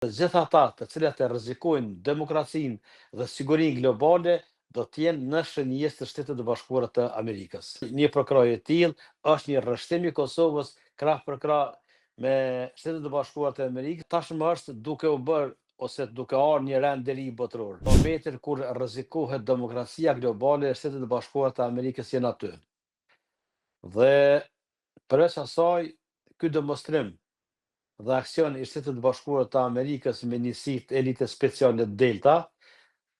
Të gjitha ata të cilat e rrezikojnë demokracinë dhe sigurinë globale do të jenë në shënjes të Shtetit të Bashkuara të Amerikës. Një përkrahje e tillë është një rrështim i Kosovës krah për krah me Shtetet e Bashkuara të Amerikës, tashmë është duke u bërë ose duke ardhur një rend deri botëror. Momentin kur rrezikohet demokracia globale, Shtetet e Bashkuara të Amerikës janë aty. Dhe përveç asaj, ky demonstrim dhe aksion i Shtetit të Bashkuara të Amerikës me njësi të elitës speciale Delta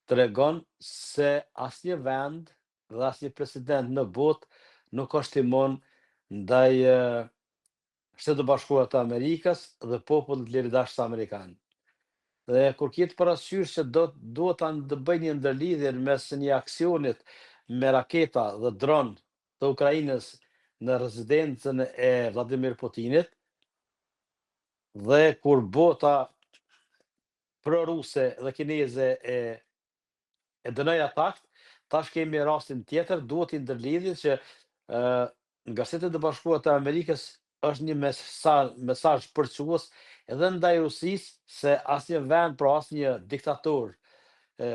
tregon se asnjë vend dhe asnjë president në botë nuk është immun ndaj Shtetit të Bashkuara të Amerikës dhe popullit liridashës amerikan. Dhe kur kiet parasysh se duhet të bëjnë një ndërlidhje mes një aksionit me raketa dhe dron të Ukrainës në rezidencën e Vladimir Putinit, dhe kur bota pro-ruse dhe kineze e dënoi atakt, tash kemi rastin tjetër, duhet i ndërlidhjet që nga Shtetet e Bashkuara të Amerikës është një mesazh përçues edhe ndaj Rusisë se asnjë vend, pra asnjë diktator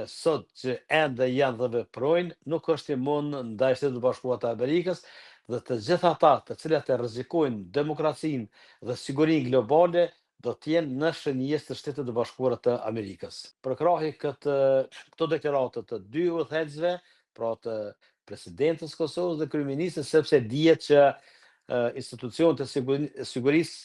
sot që ende janë dhe veprojnë, nuk është imun ndaj Shtetit të Bashkuara të Amerikës dhe të gjitha ata të cilat e rrezikojnë demokracinë dhe sigurinë globale do të jenë në shënjes të Shtetit të Bashkuara të Amerikës. Përkrahi këto deklarata të dy udhëheqësve, pra të presidentës Kosovës dhe kryeministës, sepse dihet që institucionet e sigurisë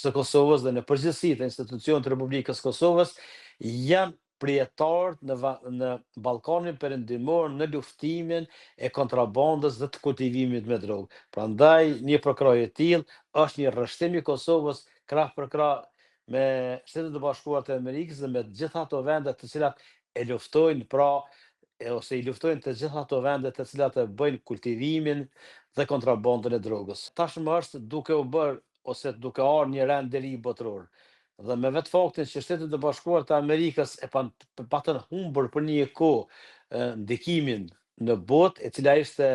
së Kosovës dhe në përgjithësi të institucionet të Republikës Kosovës janë përjetarët në Ballkanin Perëndimor në luftimin e kontrabandës dhe të kultivimit me drogë. Prandaj një përkrahje e tillë është një rrështim i Kosovës krah për krah me Shtetet e Bashkuara të Amerikës dhe me të gjitha ato vende të cilat e luftojnë, ose i luftojnë të gjitha ato vende të cilat e bëjnë kultivimin dhe kontrabandën e drogës. Tashmë është duke u bërë ose duke ardhur një rend deri botëror. Dhe me vetë faktin që Shtetet e Bashkuara të Amerikës e patën humbur për një kohë ndikimin në botë, e cila ishte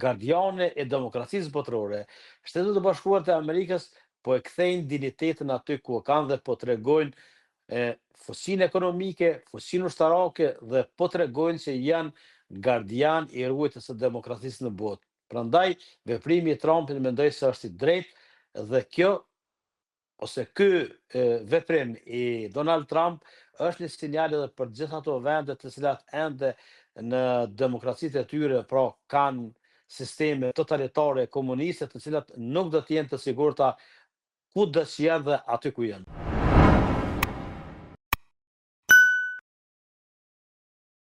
gardiane e demokracisë botërore, Shtetet e Bashkuara të Amerikës po e kthejnë dinjitetin aty ku e kanë dhe po tregojnë fuqinë ekonomike, fuqinë ushtarake dhe po tregojnë se janë gardian i ruajtjes së demokracisë në botë. Prandaj veprimi i Trumpit mendoj se është i drejtë dhe ky veprim i Donald Trump është një sinjal edhe për gjithë ato vende të cilat ende në demokracitë e tyre, pra kanë sisteme totalitare komuniste të cilat nuk do të jenë të sigurta kudo që janë dhe aty ku janë.